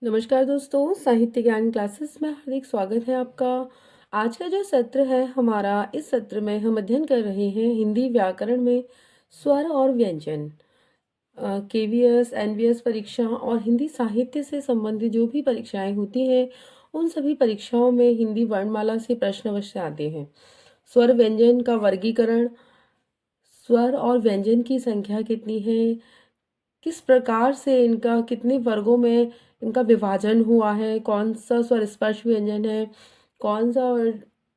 नमस्कार दोस्तों, साहित्य ज्ञान क्लासेस में हार्दिक स्वागत है आपका। आज का जो सत्र है हमारा, इस सत्र में हम अध्ययन कर रहे हैं हिंदी व्याकरण में स्वर और व्यंजन। केवीएस, एनवीएस परीक्षा और हिंदी साहित्य से संबंधित जो भी परीक्षाएं होती हैं, उन सभी परीक्षाओं में हिंदी वर्णमाला से प्रश्न अवश्य आते हैं। स्वर व्यंजन का वर्गीकरण, स्वर और व्यंजन की संख्या कितनी है, किस प्रकार से इनका कितने वर्गों में इनका विभाजन हुआ है, कौन सा स्वर स्पर्श व्यंजन है, कौन सा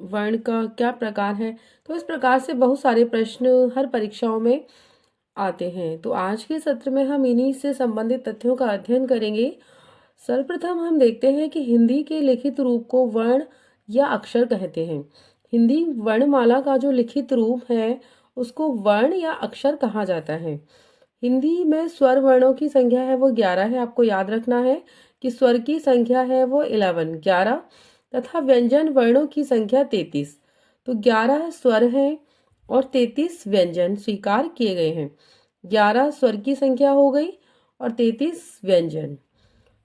वर्ण का क्या प्रकार है। तो इस प्रकार से बहुत सारे प्रश्न हर परीक्षाओं में आते हैं। तो आज के सत्र में हम इन्हीं से संबंधित तथ्यों का अध्ययन करेंगे। सर्वप्रथम हम देखते हैं कि हिंदी के लिखित रूप को वर्ण या अक्षर कहते हैं। हिंदी वर्णमाला का जो लिखित रूप है उसको वर्ण या अक्षर कहा जाता है। हिंदी में स्वर वर्णों की संख्या है वो 11 है। आपको याद रखना है कि स्वर की संख्या है वो 11 तथा व्यंजन वर्णों की संख्या 33। तो 11 स्वर हैं और 33 व्यंजन स्वीकार किए गए हैं। 11 स्वर की संख्या हो गई और 33 व्यंजन।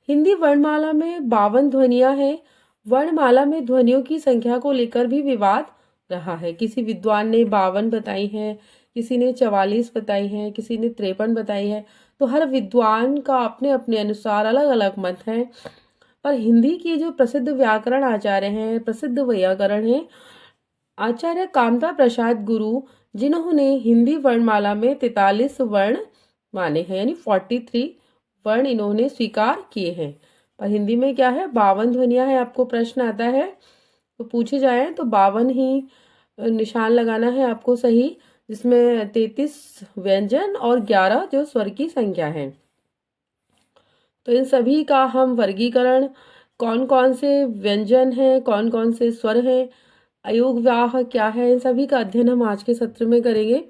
हिंदी वर्णमाला में 52 ध्वनियां हैं। वर्णमाला में ध्वनियों की संख्या को लेकर भी विवाद रहा है। किसी विद्वान ने 52 बताई है, किसी ने 44 बताई है, किसी ने 53 बताई है। तो हर विद्वान का अपने अपने अनुसार अलग अलग मत है। पर हिंदी के जो प्रसिद्ध व्याकरण आचार्य हैं, प्रसिद्ध वैयाकरण हैं, आचार्य कामता प्रसाद गुरु, जिन्होंने हिंदी वर्णमाला में 43 वर्ण माने हैं, यानी 43 वर्ण इन्होंने स्वीकार किए हैं। पर हिंदी में क्या है, 52 ध्वनियां हैं। आपको प्रश्न आता है तो पूछे जाए तो 52 ही निशान लगाना है आपको सही, जिसमें 33 व्यंजन और 11 जो स्वर की संख्या है। तो इन सभी का हम वर्गीकरण, कौन कौन से व्यंजन हैं, कौन कौन से स्वर हैं, अयोगव्याह क्या है, इन सभी का अध्ययन हम आज के सत्र में करेंगे।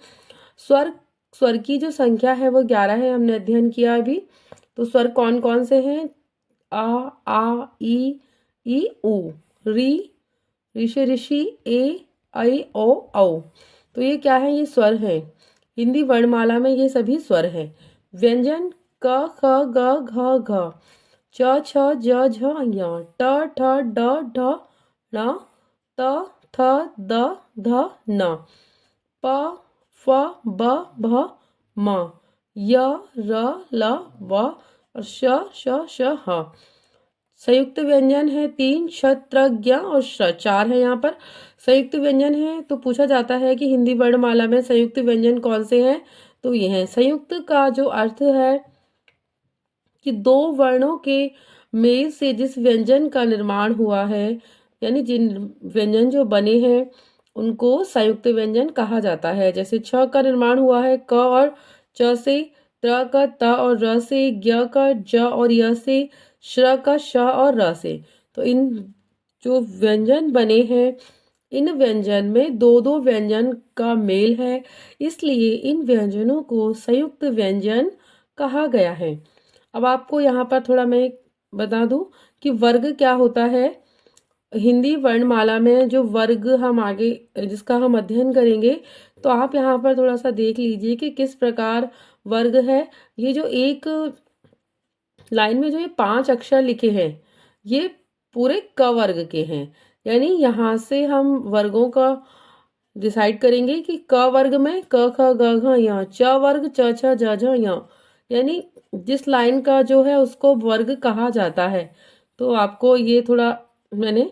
स्वर स्वर की जो संख्या है वो 11 है, हमने अध्ययन किया अभी। तो स्वर कौन कौन से हैं? आ ई उ, री, ऋषि ऋषि, ए ऐ ओ औ। तो ये क्या है? ये स्वर हैं। हिंदी वर्णमाला में ये सभी स्वर हैं। व्यंजन क ख ग घ घ, च छ ज झ ञ, ट ठ ड ढ ण, त थ द ध न, प फ ब भ म, य र ल व और श श श ह। संयुक्त व्यंजन है 3, क्षत्रज्ञ और श 4 है। यहाँ पर संयुक्त व्यंजन है तो पूछा जाता है कि हिंदी वर्णमाला में संयुक्त व्यंजन कौन से हैं। तो ये है, संयुक्त का जो अर्थ है कि दो वर्णों के मेल से जिस व्यंजन का निर्माण हुआ है, यानी जिन व्यंजन जो बने हैं उनको संयुक्त व्यंजन कहा जाता है। जैसे छ का निर्माण हुआ है क और च से, त्र का त और र से, ज्ञ का ज और य से, श्र का श और र से। तो इन जो व्यंजन बने हैं, इन व्यंजन में दो दो व्यंजन का मेल है, इसलिए इन व्यंजनों को संयुक्त व्यंजन कहा गया है। अब आपको यहाँ पर थोड़ा मैं बता दूं कि वर्ग क्या होता है। हिंदी वर्णमाला में जो वर्ग हम आगे जिसका हम अध्ययन करेंगे, तो आप यहाँ पर थोड़ा सा देख लीजिए कि किस प्रकार वर्ग है। ये जो एक लाइन में जो ये 5 अक्षर लिखे हैं, ये पूरे क वर्ग के हैं। यानी यहाँ से हम वर्गों का डिसाइड करेंगे कि क वर्ग में क ख ग घ य, च वर्ग च छ ज झ ञ, यानी जिस लाइन का जो है उसको वर्ग कहा जाता है। तो आपको ये थोड़ा मैंने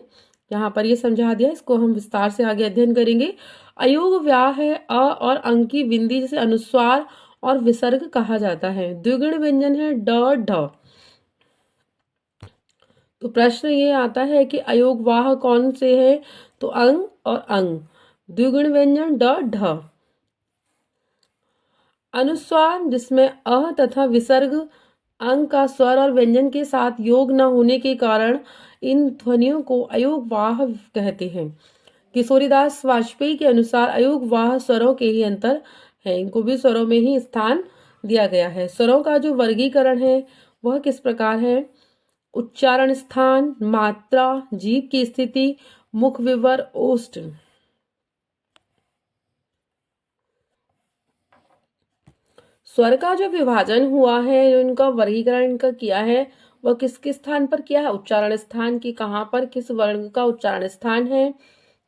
यहाँ पर ये समझा दिया, इसको हम विस्तार से आगे अध्ययन करेंगे। अयोग व्याह है अ और अंग की बिंदी, जिसे अनुस्वार और विसर्ग कहा जाता है। द्विगुण व्यंजन है ड ढ। तो प्रश्न ये आता है कि अयोग वाह कौन से है? तो अंग और अंग। द्विगुण व्यंजन ड ढ। अनुस्वार जिसमें अ तथा विसर्ग अंग का स्वर और व्यंजन के साथ योग न होने के कारण इन ध्वनियों को अयोगवाह कहते हैं। किशोरीदास वाजपेयी के अनुसार अयोगवाह स्वरों के ही अंतर है, इनको भी स्वरों में ही स्थान दिया गया है। स्वरों का जो वर्गीकरण है वह किस प्रकार है? उच्चारण स्थान, मात्रा, जीभ की स्थिति, मुख विवर, ओष्ठ। स्वर का जो विभाजन हुआ है, जो इनका वर्गीकरण इनका किया है, वह किस किस स्थान पर किया है? उच्चारण स्थान की, कहाँ पर किस वर्ग का उच्चारण स्थान है,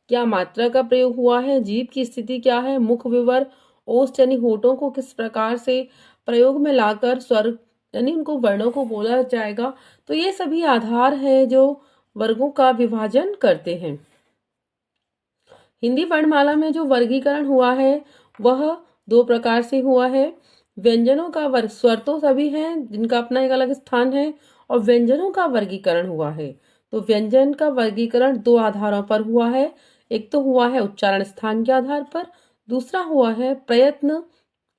क्या मात्रा का प्रयोग हुआ है, जीभ की स्थिति क्या है, मुख विवर, ओष्ठ यानी होठों को किस प्रकार से प्रयोग में लाकर स्वर यानी उनको वर्णों को बोला जाएगा। तो ये सभी आधार है जो वर्गों का विभाजन करते हैं। हिंदी वर्णमाला में जो वर्गीकरण हुआ है वह दो प्रकार से हुआ है। व्यंजनों का वर्ग, स्वर तो सभी हैं जिनका अपना एक अलग स्थान है, और व्यंजनों का वर्गीकरण हुआ है। तो व्यंजन का वर्गीकरण दो आधारों पर हुआ है। एक तो हुआ है उच्चारण स्थान के आधार पर, दूसरा हुआ है प्रयत्न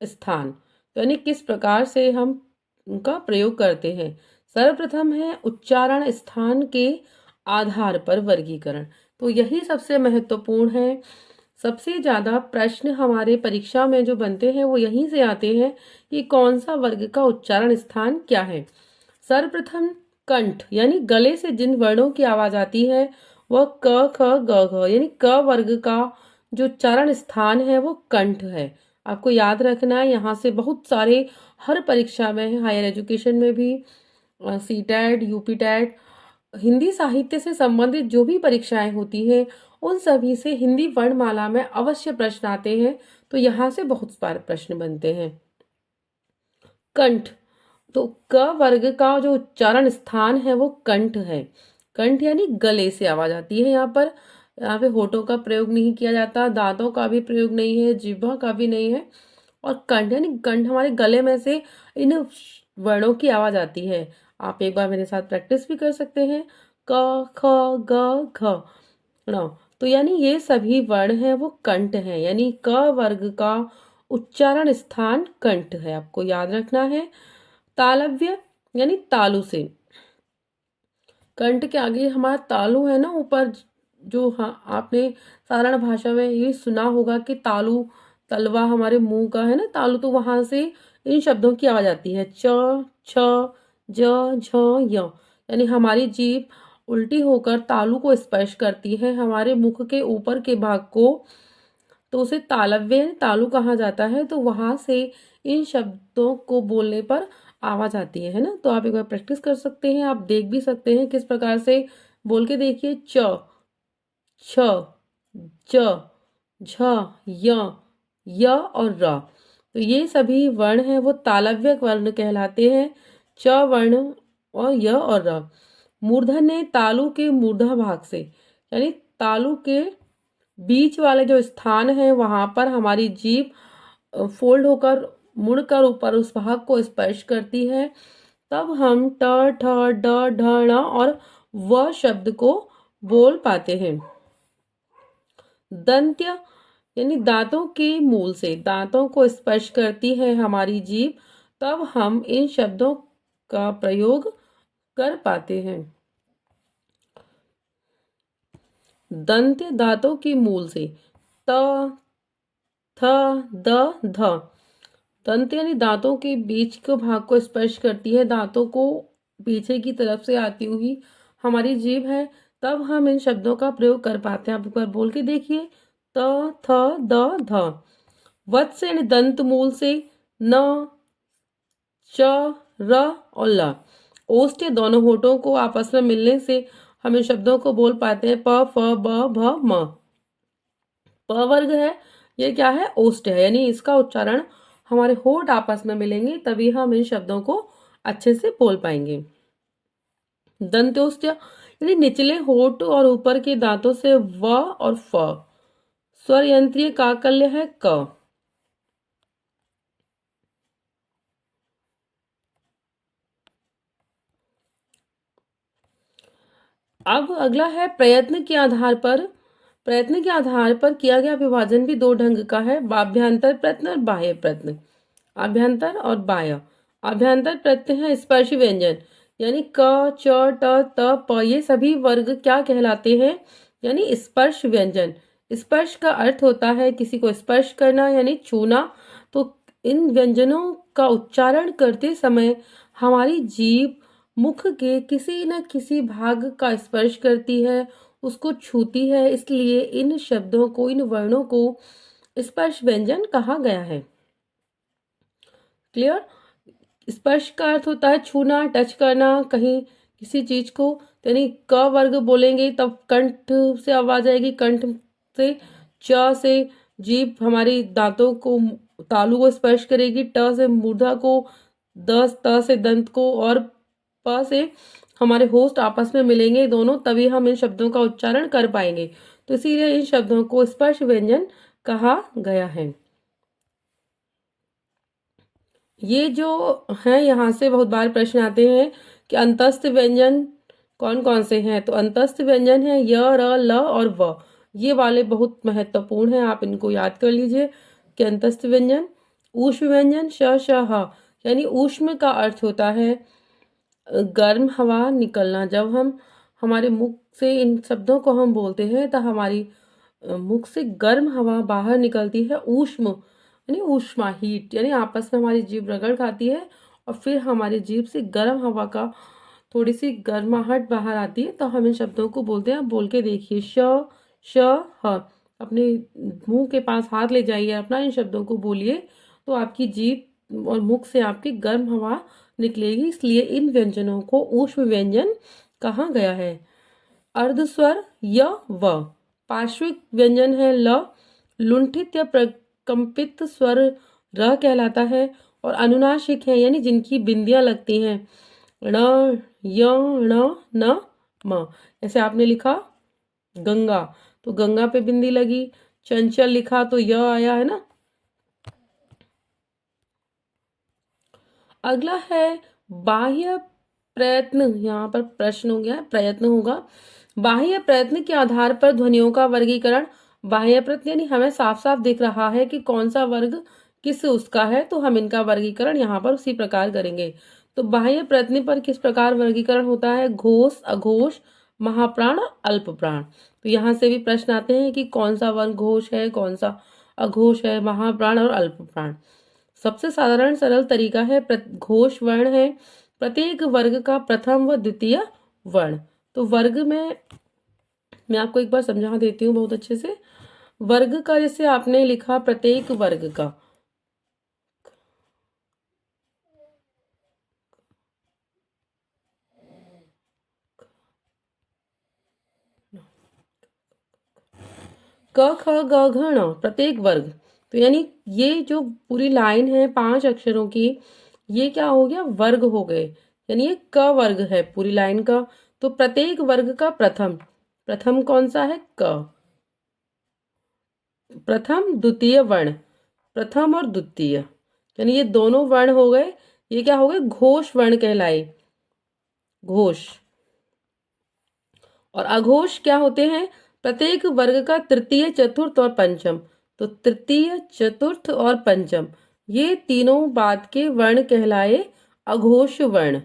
स्थान, यानी किस प्रकार से हम उनका प्रयोग करते हैं। सर्वप्रथम है उच्चारण स्थान के आधार पर वर्गीकरण। तो यही सबसे महत्वपूर्ण है। सबसे ज्यादा प्रश्न हमारे परीक्षा में जो बनते हैं वो यहीं से आते हैं कि कौन सा वर्ग का उच्चारण स्थान क्या है। सर्वप्रथम कंठ, यानी गले से जिन वर्णों की आवाज आती है वह क ख ग घ, यानी क वर्ग का जो उच्चारण स्थान है वो कंठ है। आपको याद रखना है, यहाँ से बहुत सारे हर परीक्षा में, हायर एजुकेशन में भी, सीटेट, यूपीटेट, हिंदी साहित्य से संबंधित जो भी परीक्षाएं होती हैं उन सभी से हिंदी वर्णमाला में अवश्य प्रश्न आते हैं। तो यहाँ से बहुत सारे प्रश्न बनते हैं। कंठ, तो क वर्ग का जो उच्चारण स्थान है वो कंठ है। कंठ यानी गले से आवाज आती है। यहाँ पे होठों का प्रयोग नहीं किया जाता, दांतों का भी प्रयोग नहीं है, जिह्वा का भी नहीं है। और कंठ यानी कंठ, हमारे गले में से इन वर्णों की आवाज आती है। आप एक बार मेरे साथ प्रैक्टिस भी कर सकते हैं। क ख ग घ ण। तो यानी ये सभी वर्ण हैं वो कंठ हैं, यानी क वर्ग का उच्चारण स्थान कंठ है, आपको याद रखना है। तालव्य यानी तालु से, कंठ के आगे हमारा तालु है ना ऊपर, जो, हाँ, आपने साधारण भाषा में ये सुना होगा कि तालु, तलवा हमारे मुंह का है ना तालु, तो वहां से इन शब्दों की आवाज आती है। च, छ, ज, झ, य, यानी हमारी जीभ उल्टी होकर तालु को स्पर्श करती है, हमारे मुख के ऊपर के भाग को, तो उसे तालव्य यानी तालु कहा जाता है। तो वहां से इन शब्दों को बोलने पर आवाज आती है ना। तो आप एक बार प्रैक्टिस कर सकते हैं, आप देख भी सकते हैं किस प्रकार से बोल के देखिए। च, छ, ज, झ, य और र। तो ये सभी वर्ण हैं वो तालव्य वर्ण कहलाते हैं। च वर्ण और य और र। मूर्धन्य तालु के मूर्धा भाग से, यानी तालु के बीच वाले जो स्थान है वहां पर हमारी जीभ फोल्ड होकर मुड़कर ऊपर उस भाग को स्पर्श करती है, तब हम ट, ठ, ड, ढ, ण और व शब्द को बोल पाते हैं। दंत्य यानी दांतों के मूल से, दांतों को स्पर्श करती है हमारी जीभ, तब हम इन शब्दों का प्रयोग कर पाते हैं। दंत्य दांतों के मूल से, त, थ, द, ध। दंत यानी दांतों के बीच के भाग को स्पर्श करती है, दांतों को पीछे की तरफ से आती हुई हमारी जीभ है, तब हम इन शब्दों का प्रयोग कर पाते हैं। आप एक बार बोल के देखिए। त, थ, द, ध। वत्स यानी दंत मूल से, न, च, र और ल। ओष्ठ या दोनों होठों को आपस में मिलने से हम इन शब्दों को बोल पाते हैं। प, फ, ब, भ, म। प वर्ग है, ये क्या है? ओष्ठ है, यानी इसका उच्चारण हमारे होठ आपस में मिलेंगे तभी हम इन शब्दों को अच्छे से बोल पाएंगे। दंत्योष्ठ यानी निचले होठ और ऊपर के दांतों से व और फ। स्वर यंत्रीय काकल्य है क। अब अगला है प्रयत्न के आधार पर। प्रयत्न के आधार पर किया गया विभाजन भी दो ढंग का है, आभ्यंतर प्रयत्न और बाह्य प्रयत्न। आभ्यंतर और बाह्य। आभ्यंतर प्रत्यय है स्पर्शी व्यंजन, यानी क, च, ट, त, प, ये सभी वर्ग क्या कहलाते हैं? यानी स्पर्श व्यंजन। स्पर्श का अर्थ होता है किसी को स्पर्श करना यानी छूना। तो इन व्यंजनों का उच्चारण करते समय हमारी जीभ मुख के किसी न किसी भाग का स्पर्श करती है, उसको छूती है, इसलिए इन शब्दों को, इन वर्णों को स्पर्श व्यंजन कहा गया है। क्लियर। स्पर्श का अर्थ होता है छूना, टच करना कहीं किसी चीज को। यानी क वर्ग बोलेंगे तब कंठ से आवाज आएगी, कंठ से। च से जीभ हमारी दांतों को, तालू को स्पर्श करेगी। ट से मूर्धा को, त से दंत को, और प से हमारे होस्ट आपस में मिलेंगे दोनों, तभी हम इन शब्दों का उच्चारण कर पाएंगे। तो इसीलिए इन शब्दों को स्पर्श व्यंजन कहा गया है। ये जो है, यहाँ से बहुत बार प्रश्न आते हैं कि अंतस्थ व्यंजन कौन कौन से हैं। तो अंतस्थ व्यंजन है य, र, ल और व। ये वाले बहुत महत्वपूर्ण हैं, आप इनको याद कर लीजिए कि अंतस्थ व्यंजन। ऊष्म व्यंजन श, श, ह, यानी ऊष्म का अर्थ होता है गर्म हवा निकलना। जब हम हमारे मुख से इन शब्दों को हम बोलते हैं तो हमारी मुख से गर्म हवा बाहर निकलती है। ऊष्म यानी ऊष्मा, हीट, यानी आपस में हमारी जीभ रगड़ खाती है और फिर हमारी जीभ से गर्म हवा का थोड़ी सी गर्माहट बाहर आती है, तो हम इन शब्दों को बोलते हैं। आप बोल के देखिए श, श, ह। अपने मुंह के पास हाथ ले जाइए अपना, इन शब्दों को बोलिए तो आपकी जीभ और मुख से आपकी गर्म हवा निकलेगी। इसलिए इन व्यंजनों को ऊष्म व्यंजन कहा गया है। अर्धस्वर य, व। पार्श्विक व्यंजन है ल। लुंठित या प्रकंपित स्वर र कहलाता है। और अनुनासिक है, यानी जिनकी बिंदियां लगती हैं, ण, य, ण, न, म। ऐसे आपने लिखा गंगा, तो गंगा पे बिंदी लगी। चंचल लिखा तो य आया, है ना। अगला है बाह्य प्रयत्न। यहाँ पर प्रश्न हो गया, प्रयत्न होगा। बाह्य प्रयत्न के आधार पर ध्वनियों का वर्गीकरण। बाह्य प्रयत्न यानी हमें साफ साफ दिख रहा है कि कौन सा वर्ग किस उसका है, तो हम इनका वर्गीकरण यहाँ पर उसी प्रकार करेंगे। तो बाह्य प्रयत्न पर किस प्रकार वर्गीकरण होता है, घोष, अघोष, महाप्राण, अल्प प्राण। तो यहाँ से भी प्रश्न आते हैं कि कौन सा वर्ण घोष है, कौन सा अघोष है, महाप्राण और अल्प प्राण। सबसे साधारण सरल तरीका है घोष वर्ण है प्रत्येक वर्ग का प्रथम व द्वितीय वर्ण। तो वर्ग में मैं आपको एक बार समझा देती हूँ बहुत अच्छे से। वर्ग का जैसे आपने लिखा प्रत्येक वर्ग का, क, ख, ग, घ, ण, प्रत्येक वर्ग। तो यानी ये जो पूरी लाइन है 5 अक्षरों की, ये क्या हो गया, वर्ग हो गए। यानी ये क वर्ग है पूरी लाइन का। तो प्रत्येक वर्ग का प्रथम, प्रथम कौन सा है, क। प्रथम द्वितीय वर्ण, प्रथम और द्वितीय, यानी ये दोनों वर्ण हो गए। ये क्या हो गए, घोष वर्ण कहलाए, घोष। और अघोष क्या होते हैं, प्रत्येक वर्ग का तृतीय, चतुर्थ और पंचम। तो तृतीय, चतुर्थ और पंचम, ये तीनों बाद के वर्ण कहलाए अघोष वर्ण।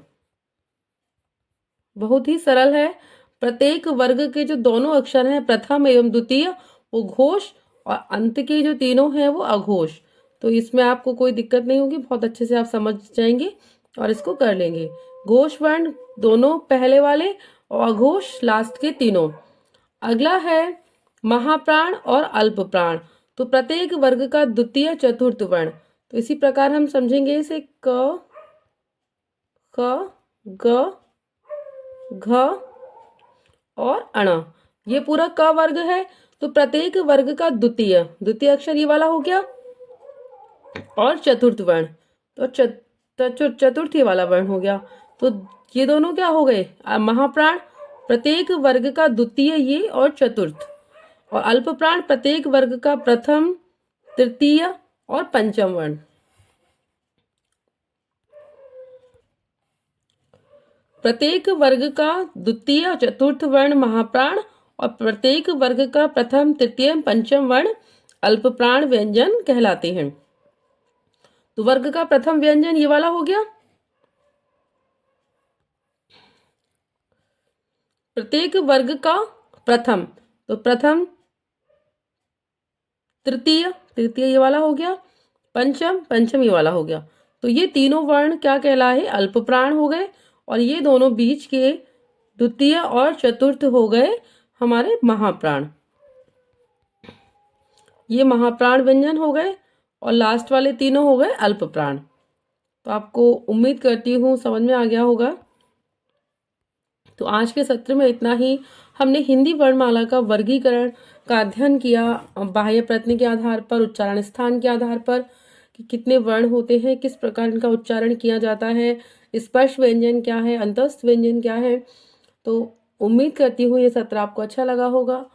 बहुत ही सरल है। प्रत्येक वर्ग के जो दोनों अक्षर हैं प्रथम एवं द्वितीय, वो घोष, और अंत के जो तीनों हैं वो अघोष। तो इसमें आपको कोई दिक्कत नहीं होगी, बहुत अच्छे से आप समझ जाएंगे और इसको कर लेंगे। घोष वर्ण दोनों पहले वाले और अघोष लास्ट के तीनों। अगला है महाप्राण और अल्प प्राण। तो प्रत्येक वर्ग का द्वितीय, चतुर्थ वर्ण। तो इसी प्रकार हम समझेंगे इसे क, ख, ग, घ और अण। ये पूरा क वर्ग है। तो प्रत्येक वर्ग का द्वितीय, द्वितीय अक्षर ये वाला हो गया, और चतुर्थ वर्ण, तो चतुर्थ ये वाला वर्ण हो गया। तो ये दोनों क्या हो गए, महाप्राण प्रत्येक वर्ग का द्वितीय ये और चतुर्थ, और अल्प प्राण प्रत्येक वर्ग का प्रथम, तृतीय और पंचम वर्ण। प्रत्येक वर्ग का द्वितीय और चतुर्थ वर्ण महाप्राण, और प्रत्येक वर्ग का प्रथम, तृतीय, पंचम वर्ण अल्प प्राण व्यंजन कहलाते हैं। तो वर्ग का प्रथम व्यंजन ये वाला हो गया। प्रत्येक वर्ग का प्रथम, तो प्रथम, तृतीय, तृतीय ये वाला हो गया, पंचम, पंचम ये वाला हो गया। तो ये तीनों वर्ण क्या कहलाए, अल्प प्राण हो गए। और ये दोनों बीच के द्वितीय और चतुर्थ हो गए हमारे महाप्राण। ये महाप्राण व्यंजन हो गए, और लास्ट वाले तीनों हो गए अल्प प्राण। तो आपको उम्मीद करती हूँ समझ में आ गया होगा। तो आज के सत्र में इतना ही। हमने हिंदी वर्णमाला का वर्गीकरण का अध्ययन किया, बाह्य प्रत्यय के आधार पर, उच्चारण स्थान के आधार पर कि कितने वर्ण होते हैं, किस प्रकार इनका उच्चारण किया जाता है, स्पर्श व्यंजन क्या है, अंतस्थ व्यंजन क्या है। तो उम्मीद करती हूँ ये सत्र आपको अच्छा लगा होगा।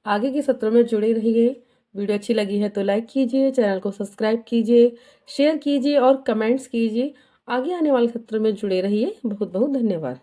आगे के सत्रों में जुड़े रहिए। वीडियो अच्छी लगी है तो लाइक कीजिए, चैनल को सब्सक्राइब कीजिए, शेयर कीजिए और कमेंट्स कीजिए। आगे आने वाले सत्र में जुड़े रहिए। बहुत बहुत धन्यवाद।